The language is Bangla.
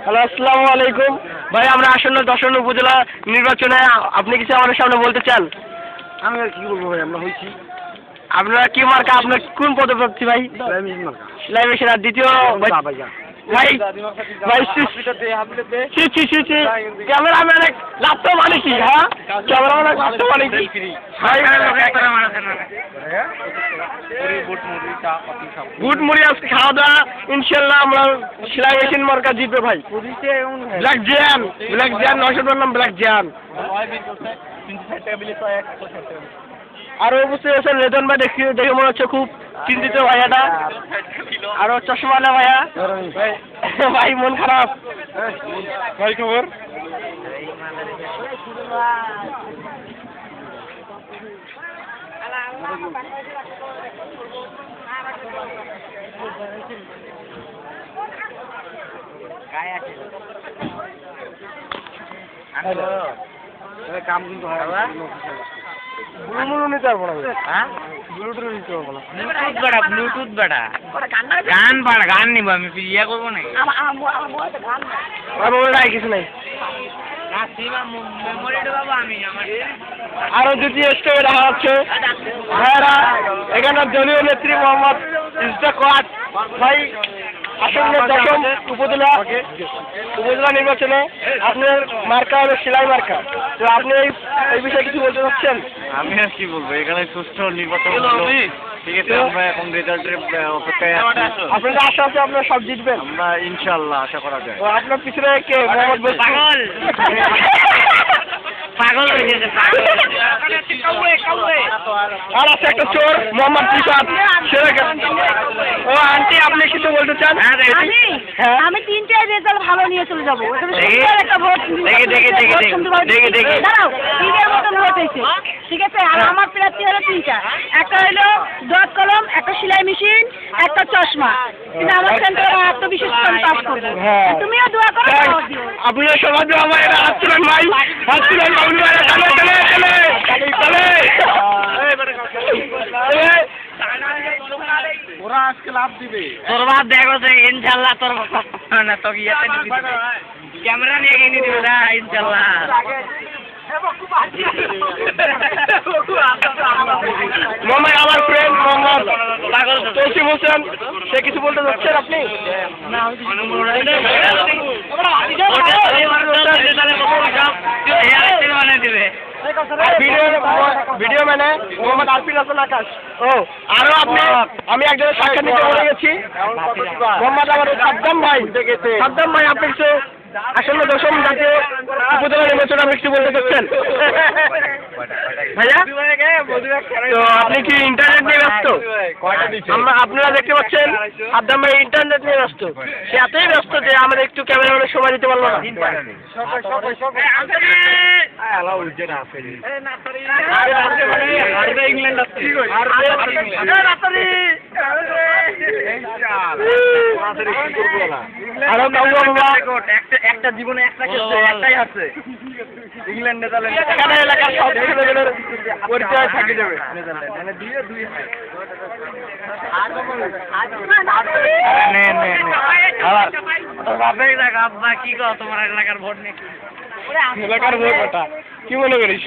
হ্যালো, আসসালামু আলাইকুম ভাই। আমরা আসন্ন দর্শন উপজেলা নির্বাচনে আপনি কিছু আমাদের সামনে বলতে চান? আমি আর কি বলবো ভাই, আমরা হয়েছি আপনারা কি মার্কা, আপনার কোন পদপ্রার্থী ভাই? সেলাই মেশিন। আর দ্বিতীয় ভাই ভাই ক্যামেরাম্যান লাগতো মানে কি? হ্যাঁ, ক্যামেরাম্যান লাগতো মানে কি? গুড মুড়ি আজকে খাওয়া দাওয়া ইনশাল্লাহ আমরা সেলাই মেশিন মার্কা জিতবে ভাই। ব্ল্যাক জ্যান 900 নাম ব্ল্যাক জ্যান। আরো উপস্থিত আছেন রেদন ভাই, দেখে মনে হচ্ছে খুব চিন্তিত ভাইয়াটা। আরো চশমালা ভাইয়া। ভাই মন খারাপ ভাই, খবর? কাম কিন্তু হয় নিতে পারবো না। হ্যাঁ, ব্লুটুথ নিতে পারবো না। ব্লুটুথ বেটা গান পাড়া গান নিব আমি ইয়া করবো না। কিছু নাই। মেমোরি ঢোকাবো আমি আমার। আরো দুটি স্টেপে দেখা যাচ্ছে ভাইরা। এখানে দলীয় নেত্রী মোহাম্মদ ইসরাক ভাই আসন্ন দশম উপজেলা নির্বাচনে আপনার মার্কা হলো সেলাই মার্কা। তো আপনি এই বিষয়ে কিছু বলতে চাচ্ছেন? আমি আর কি বলবো, এখানে সুষ্ঠু নির্বাচন হলো, ঠিক আছে। আমরা এখন রেজাল্টের অপেক্ষায় আছি। আপনাদের আশা আছে আপনারা সব জিতবেন? আমরা ইনশাআল্লাহ আশা করা যায়। তো আপনার পিছনে কে? মোহাম্মদ পাগল পাগল হয়ে গেছে। আর আছে একটা চোর মোহাম্মদ রিফাত। ও আন্টি, আপনি কিছু বলতে চান? আমি 3টে রেজাল্ট ভালো নিয়ে চলে যাবো। দাঁড়াও, ঈদের মতন ভোট হয়েছে, ঠিক আছে। আর আমার প্রার্থী হলো 3টা। একটা হলো ডট কলম, একটা সেলাই মেশিন, একটা চশমা। কিন্তু আমার সেন্টারে আত্মবিশ্বাস আমি পাস করবো। তুমিও দোয়া করো। আপনারা সবাই দোয়া ভাই। আসছিলেন ভাই, আসছিলেন বাবুল ভাই। ওরা আজকে লাভ দিবে। তোর বাদ দেখো যে ইনশাল্লাহ তোর না তো ক্যামেরা নিয়ে গিয়ে নিয়ে দিবে না ইনশাল্লাহ। মোহাম্মদ আমার ফ্রেন্ড মোহাম্মদ তৌসিফ হোসেন, সে কিছু বলতে যাচ্ছেন আপনি? ভিডিও মানে মোহাম্মদ আলফিন হাসান আকাশ। ও আরো আমি একজনের সাক্ষাৎ নিতে বলে গেছি, মোহাম্মদ আমার সাদ্দাম ভাই। সাদ্দাম ভাই, আপনি কিছু আসলে দশম জাতীয় উপজেলা নির্বাচনে আপনি কিছু বলতে চাচ্ছেন ভাইয়া? তো আপনি কি ইন্টারনেট নিয়ে ব্যস্ত? আপনারা দেখতে পাচ্ছেন সাদ্দাম ভাই ইন্টারনেট নিয়ে ব্যস্ত। সে এতই ব্যস্ত যে আমাদের একটু ক্যামেরাম্যানের সময় দিতে পারলো না। একটা জীবনে একটা ক্ষেত্রে একটাই আছে, ইংল্যান্ড নেদারল্যান্ড। এখানে এলাকার সব ছেলেমেয়েদের পরিচয় থাকে যাবে। মানে দুই আব্বা কি কো তোমার এলাকার ভোট নিয়ে? এলাকার ভোট ওটা কি মনে করিস?